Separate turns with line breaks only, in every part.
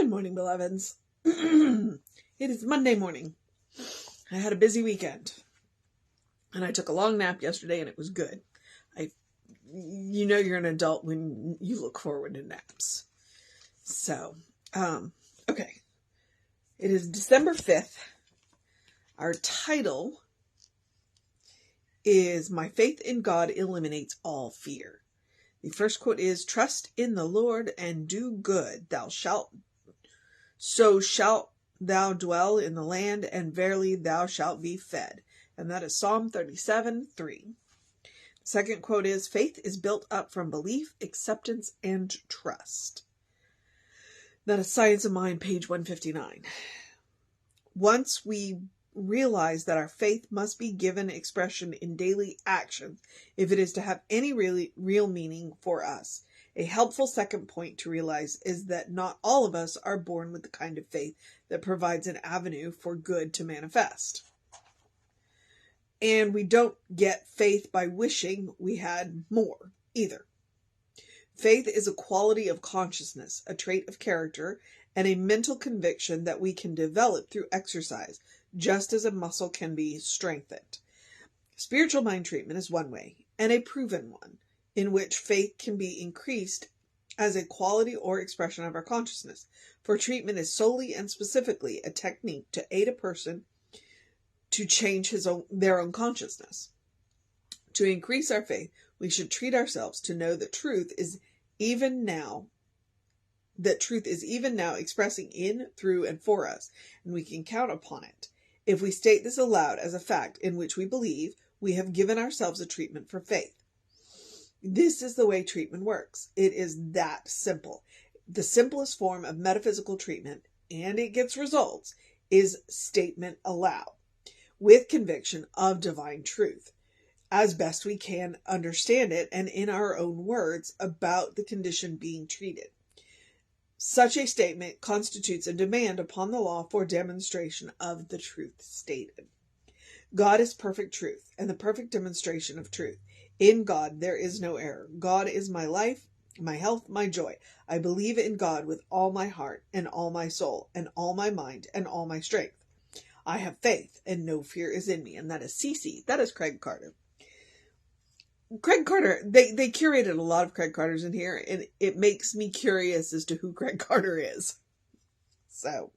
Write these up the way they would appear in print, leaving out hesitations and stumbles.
Good morning, beloveds. It is Monday morning. I had a busy weekend, and I took a long nap yesterday, and it was good. You know you're an adult when you look forward to naps. So, okay. It is December 5th. Our title is My Faith in God Eliminates All Fear. The first quote is, "Trust in the Lord and do good. So shalt thou dwell in the land, and verily thou shalt be fed." And that is Psalm 37:3. Second quote is, "Faith is built up from belief, acceptance, and trust." That is Science of Mind, page 159. Once we realize that our faith must be given expression in daily action if it is to have any real meaning for us. A helpful second point to realize is that not all of us are born with the kind of faith that provides an avenue for good to manifest. And we don't get faith by wishing we had more either. Faith is a quality of consciousness, a trait of character, and a mental conviction that we can develop through exercise, just as a muscle can be strengthened. Spiritual mind treatment is one way, and a proven one, in which faith can be increased as a quality or expression of our consciousness. For treatment is solely and specifically a technique to aid a person to change their own consciousness. To increase our faith, we should treat ourselves to know that truth is even now expressing in, through, and for us, and we can count upon it. If we state this aloud as a fact in which we believe, we have given ourselves a treatment for faith. This is the way treatment works. It is that simple. The simplest form of metaphysical treatment, and it gets results, is statement aloud, with conviction of divine truth, as best we can understand it and in our own words about the condition being treated. Such a statement constitutes a demand upon the law for demonstration of the truth stated. God is perfect truth and the perfect demonstration of truth. In God there is no error. God is my life, my health, my joy. I believe in God with all my heart and all my soul and all my mind and all my strength. I have faith and no fear is in me." And that is CC. That is Craig Carter. Craig Carter, they curated a lot of Craig Carters in here, and it makes me curious as to who Craig Carter is. So,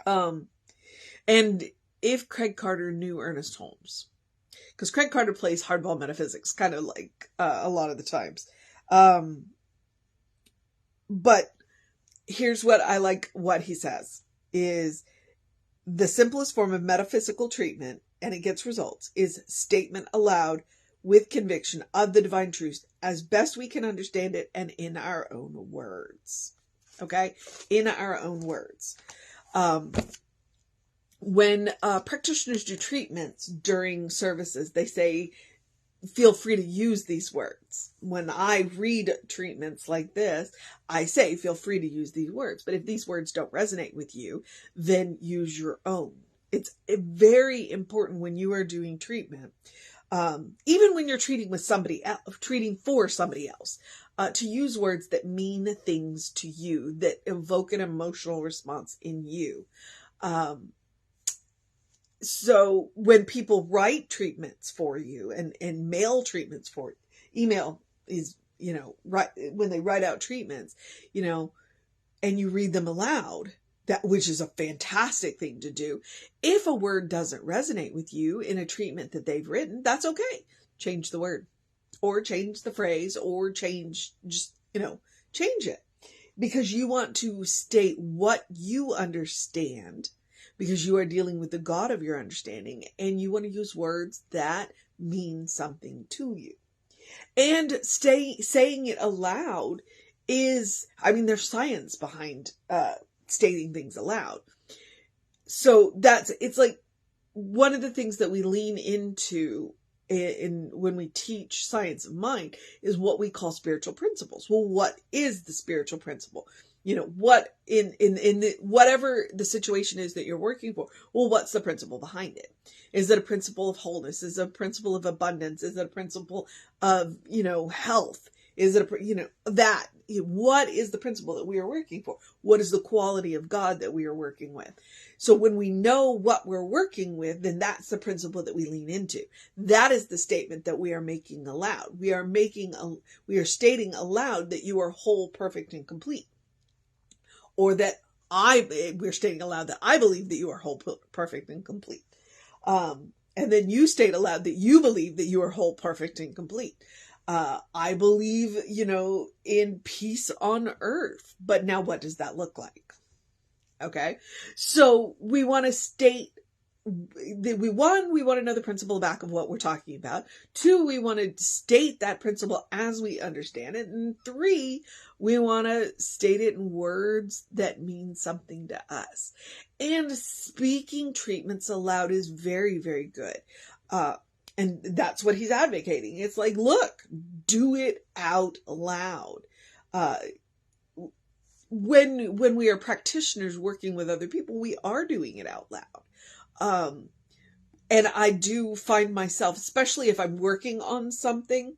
and if Craig Carter knew Ernest Holmes, because Craig Carter plays hardball metaphysics, kind of like a lot of the times. But here's what I like what he says, is the simplest form of metaphysical treatment, and it gets results, is statement aloud with conviction of the divine truth as best we can understand it and in our own words. Okay? In our own words. When practitioners do treatments during services, they say, feel free to use these words. When I read treatments like this, I say, feel free to use these words. But if these words don't resonate with you, then use your own. It's very important when you are doing treatment, even when you're treating for somebody else, to use words that mean things to you, that evoke an emotional response in you. So when people write treatments for you and mail treatments for you, email is, when they write out treatments, and you read them aloud, which is a fantastic thing to do. If a word doesn't resonate with you in a treatment that they've written, that's okay. Change the word or change the phrase or change it, because you want to state what you understand, because you are dealing with the God of your understanding, and you want to use words that mean something to you. And saying it aloud is, there's science behind stating things aloud. So it's like one of the things that we lean into when we teach science of mind is what we call spiritual principles. Well, what is the spiritual principle? What in whatever the situation is that you're working for, well, what's the principle behind it? Is it a principle of wholeness? Is it a principle of abundance? Is it a principle of, health? Is it what is the principle that we are working for? What is the quality of God that we are working with? So when we know what we're working with, then that's the principle that we lean into. That is the statement that we are making aloud. We are stating aloud that you are whole, perfect, and complete. Or that we're stating aloud that I believe that you are whole, perfect, and complete. And then you state aloud that you believe that you are whole, perfect, and complete. I believe, in peace on earth. But now what does that look like? Okay. So we want to state we want to know the principle back of what we're talking about. 2, we want to state that principle as we understand it. And 3, we want to state it in words that mean something to us. And speaking treatments aloud is very, very good. And that's what he's advocating. It's like, look, do it out loud. When we are practitioners working with other people, we are doing it out loud. And I do find myself, especially if I'm working on something,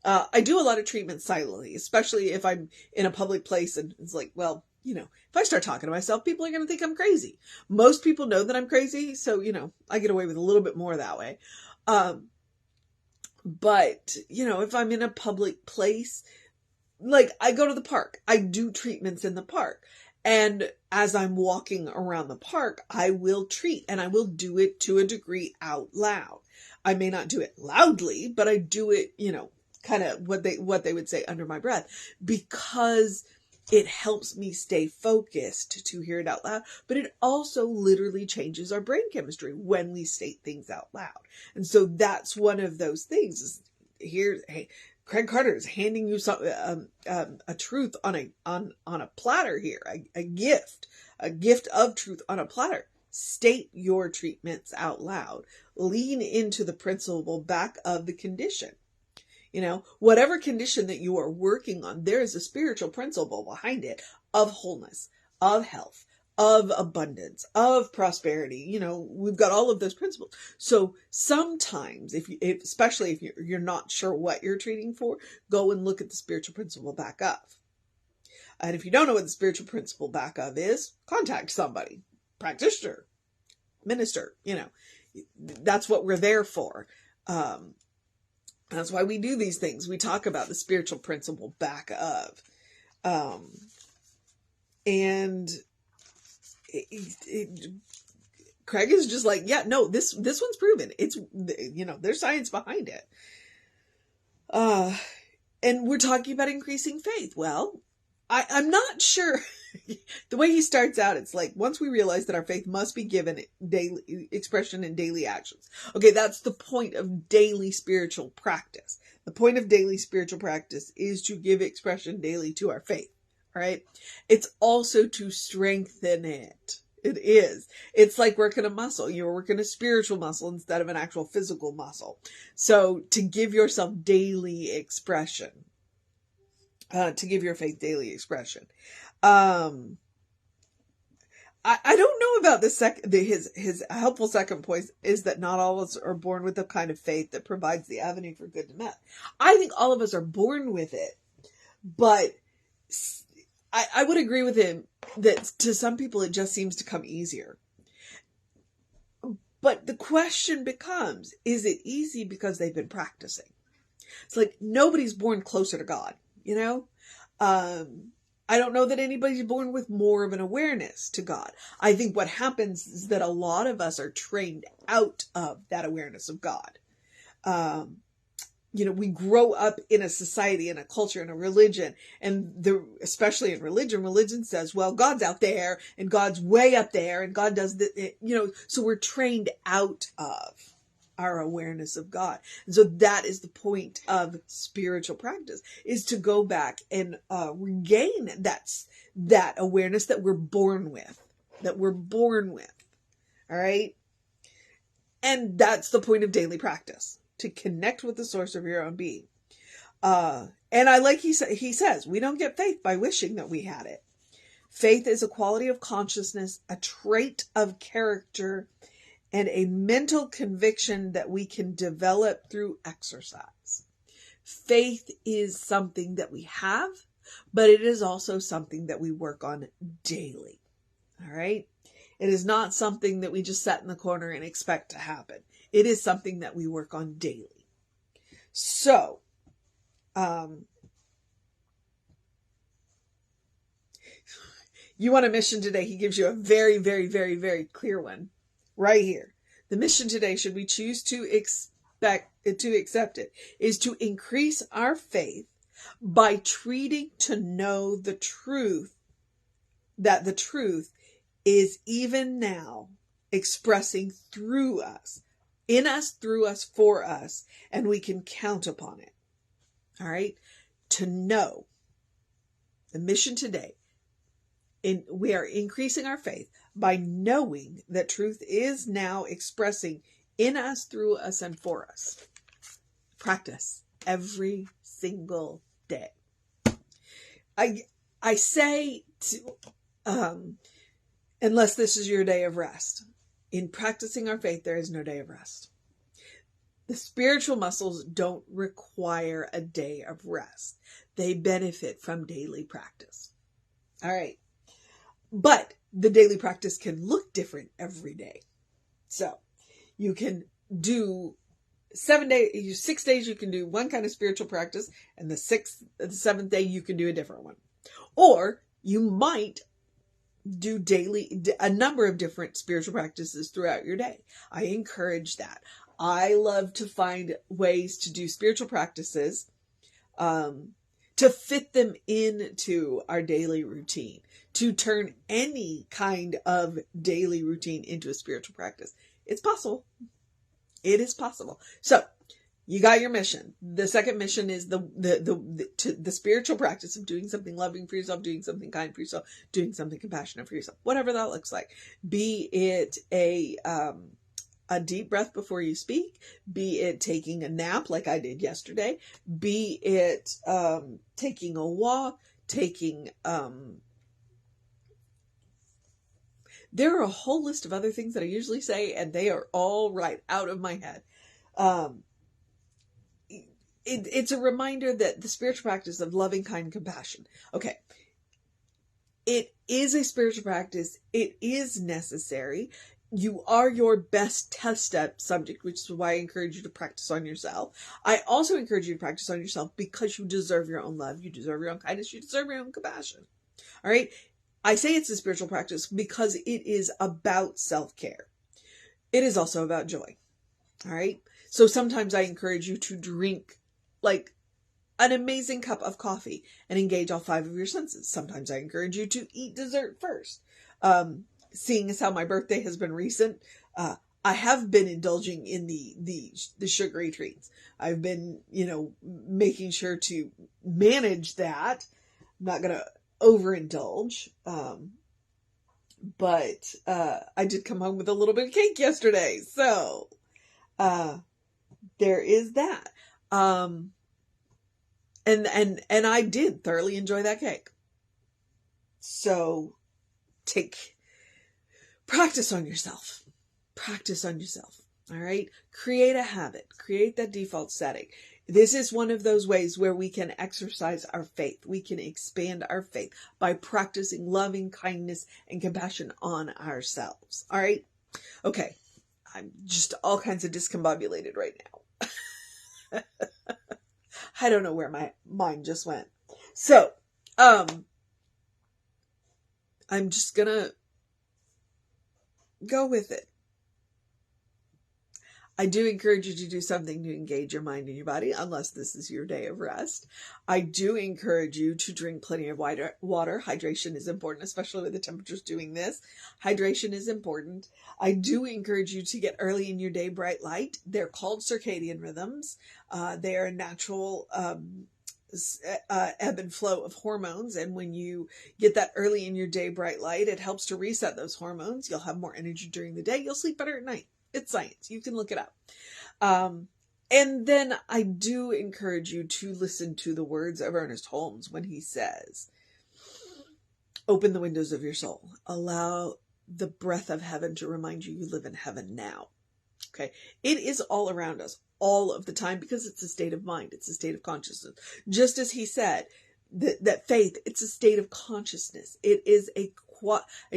I do a lot of treatment silently, especially if I'm in a public place and it's like, well, if I start talking to myself, people are going to think I'm crazy. Most people know that I'm crazy. So, I get away with a little bit more that way. But, if I'm in a public place, like I go to the park, I do treatments in the park. And as I'm walking around the park, I will treat, and I will do it to a degree out loud. I may not do it loudly, but I do it, kind of what they would say under my breath, because it helps me stay focused to hear it out loud. But it also literally changes our brain chemistry when we state things out loud. And so that's one of those things is hey, Craig Carter is handing you a truth on a platter here, a gift of truth on a platter. State your treatments out loud. Lean into the principle back of the condition. Whatever condition that you are working on, there is a spiritual principle behind it of wholeness, of health, of abundance, of prosperity. We've got all of those principles. So sometimes, especially if you're not sure what you're treating for, go and look at the spiritual principle back of. And if you don't know what the spiritual principle back of is, contact somebody, practitioner, minister. That's what we're there for. That's why we do these things. We talk about the spiritual principle back of. Craig is just like, yeah, no, this one's proven. It's, there's science behind it. And we're talking about increasing faith. Well, I'm not sure. The way he starts out, it's like, once we realize that our faith must be given daily expression in daily actions. Okay, that's the point of daily spiritual practice. The point of daily spiritual practice is to give expression daily to our faith. All right. It's also to strengthen it. It is. It's like working a muscle. You're working a spiritual muscle instead of an actual physical muscle. So to give yourself daily expression, to give your faith daily expression. I don't know about his helpful second point is that not all of us are born with the kind of faith that provides the avenue for good and meth. I think all of us are born with it, but I would agree with him that to some people it just seems to come easier. But the question becomes, is it easy because they've been practicing? It's like nobody's born closer to God, I don't know that anybody's born with more of an awareness to God. I think what happens is that a lot of us are trained out of that awareness of God. We grow up in a society, in a culture, in a religion, and especially in religion says, well, God's out there and God's way up there and God does so we're trained out of our awareness of God. And so that is the point of spiritual practice, is to go back and regain that awareness that we're born with, All right. And that's the point of daily practice, to connect with the source of your own being. And I like he says, we don't get faith by wishing that we had it. Faith is a quality of consciousness, a trait of character, and a mental conviction that we can develop through exercise. Faith is something that we have, but it is also something that we work on daily. All right. It is not something that we just sit in the corner and expect to happen. It is something that we work on daily. So, you want a mission today. He gives you a very, very, very, very clear one right here. The mission today, should we choose to accept it, is to increase our faith by treating to know the truth, that the truth is even now expressing through us, in us, through us, for us, and we can count upon it. All right? To know. The mission today, we are increasing our faith by knowing that truth is now expressing in us, through us, and for us. Practice every single day. I say to, unless this is your day of rest. In practicing our faith, there is no day of rest. The spiritual muscles don't require a day of rest. They benefit from daily practice. All right. But the daily practice can look different every day. So you can do 6 days, you can do one kind of spiritual practice, and the 7th day, you can do a different one. Or you might do a number of different spiritual practices throughout your day. I encourage that. I love to find ways to do spiritual practices, to fit them into our daily routine, to turn any kind of daily routine into a spiritual practice. It's possible. It is possible. So you got your mission. The second mission is the spiritual practice of doing something loving for yourself, doing something kind for yourself, doing something compassionate for yourself, whatever that looks like. Be it a deep breath before you speak, be it taking a nap like I did yesterday, be it taking a walk, there are a whole list of other things that I usually say, and they are all right out of my head. It's a reminder that the spiritual practice of loving, kind, compassion. Okay. It is a spiritual practice. It is necessary. You are your best test subject, which is why I encourage you to practice on yourself. I also encourage you to practice on yourself because you deserve your own love. You deserve your own kindness. You deserve your own compassion. All right. I say it's a spiritual practice because it is about self-care. It is also about joy. All right. So sometimes I encourage you to drink like an amazing cup of coffee and engage all 5 of your senses. Sometimes I encourage you to eat dessert first. Seeing as how my birthday has been recent, I have been indulging in the sugary treats. I've been, making sure to manage that. I'm not going to overindulge. But I did come home with a little bit of cake yesterday. So, there is that. And I did thoroughly enjoy that cake. So practice on yourself. Practice on yourself. All right. Create a habit. Create that default setting. This is one of those ways where we can exercise our faith. We can expand our faith by practicing loving kindness and compassion on ourselves. All right. Okay. I'm just all kinds of discombobulated right now. I don't know where my mind just went. So, I'm just gonna go with it. I do encourage you to do something to engage your mind and your body, unless this is your day of rest. I do encourage you to drink plenty of water. Hydration is important, especially with the temperatures doing this. Hydration is important. I do encourage you to get early in your day bright light. They're called circadian rhythms. They are a natural ebb and flow of hormones. And when you get that early in your day bright light, it helps to reset those hormones. You'll have more energy during the day. You'll sleep better at night. It's science. You can look it up. And then I do encourage you to listen to the words of Ernest Holmes when he says, open the windows of your soul. Allow the breath of heaven to remind you live in heaven now. Okay. It is all around us all of the time because it's a state of mind. It's a state of consciousness. Just as he said that faith, it's a state of consciousness. It is a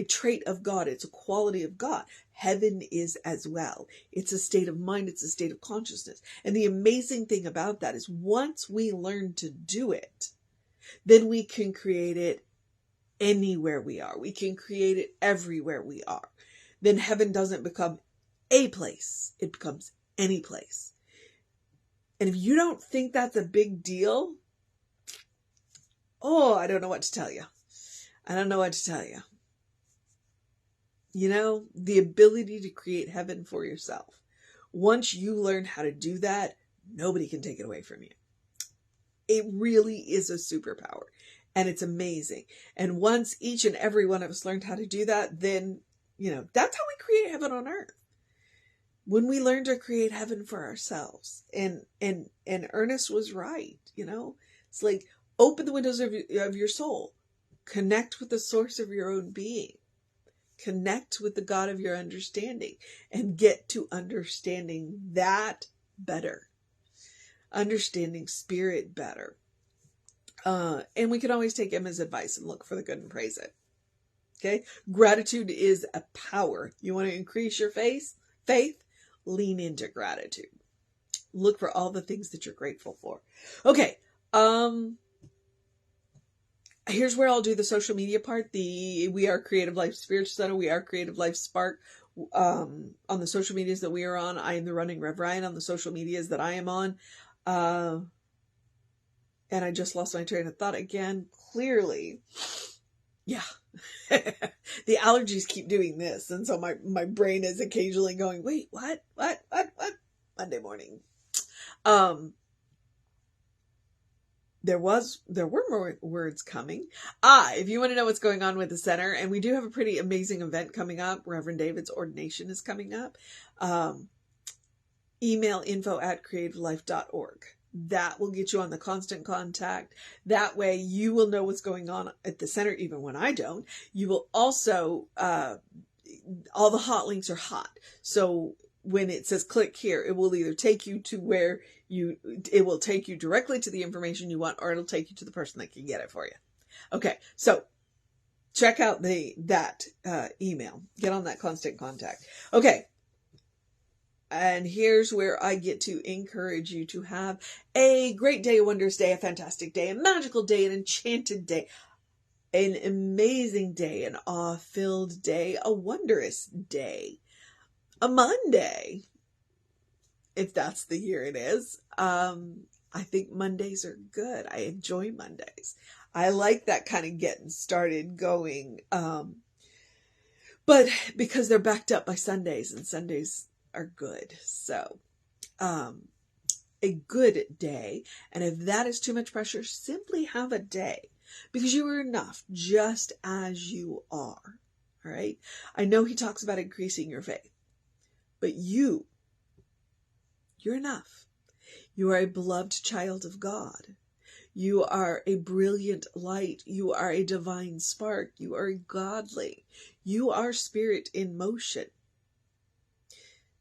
trait of God. It's a quality of God. Heaven is as well. It's a state of mind. It's a state of consciousness. And the amazing thing about that is once we learn to do it, then we can create it anywhere we are. We can create it everywhere we are. Then heaven doesn't become a place. It becomes any place. And if you don't think that's a big deal, oh, I don't know what to tell you. I don't know what to tell you. You know, the ability to create heaven for yourself. Once you learn how to do that, nobody can take it away from you. It really is a superpower. And it's amazing. And once each and every one of us learned how to do that, then, you know, that's how we create heaven on earth. When we learn to create heaven for ourselves. And Ernest was right, you know. It's like, open the windows of your soul. Connect with the source of your own being. Connect with the God of your understanding. And get to understanding that better. Understanding spirit better. And we can always take Emma's advice and look for the good and praise it. Okay? Gratitude is a power. You want to increase your faith? Lean into gratitude. Look for all the things that you're grateful for. Okay. Here's where I'll do the social media part. We are Creative Life Spiritual Center. We are Creative Life Spark. On the social medias that we are on, I am the Running Rev Ryan on the social medias that I am on. And I just lost my train of thought again. Clearly. Yeah. The allergies keep doing this. And so my brain is occasionally going, wait, what? Monday morning. There were more words coming. If you want to know what's going on with the center, and we do have a pretty amazing event coming up. Reverend David's ordination is coming up. Email info@creativelife.org. That will get you on the constant contact. That way you will know what's going on at the center, even when I don't. You will also, all the hot links are hot. So when it says click here, it will either take you to it will take you directly to the information you want, or it'll take you to the person that can get it for you. Okay. So check out that email, get on that constant contact. Okay. And here's where I get to encourage you to have a great day, a wondrous day, a fantastic day, a magical day, an enchanted day, an amazing day, an awe-filled day, a wondrous day, a Monday, if that's the year it is. I think Mondays are good. I enjoy Mondays. I like that kind of getting started going. But because they're backed up by Sundays, and Sundays are good. So, a good day. And if that is too much pressure, simply have a day, because you are enough just as you are. All right. I know he talks about increasing your faith, but you're enough. You are a beloved child of God. You are a brilliant light. You are a divine spark. You are godly. You are spirit in motion.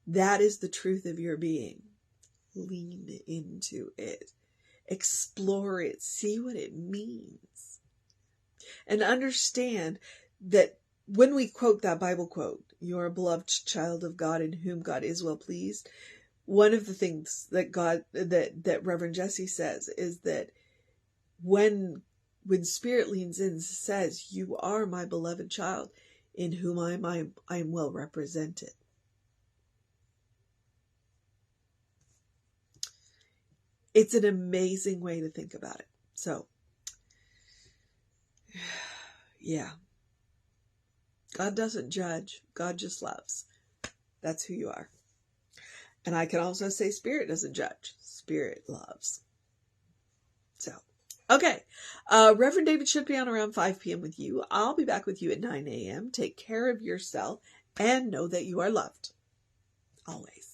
That is the truth of your being. Lean into it. Explore it. See what it means. And understand that when we quote that Bible quote, you are a beloved child of God in whom God is well pleased. One of the things that that Reverend Jesse says is that when Spirit leans in and says, you are my beloved child in whom I am well represented. It's an amazing way to think about it. So, yeah. God doesn't judge. God just loves. That's who you are. And I can also say Spirit doesn't judge. Spirit loves. So, okay. Reverend David should be on around 5 p.m. with you. I'll be back with you at 9 a.m. Take care of yourself and know that you are loved. Always.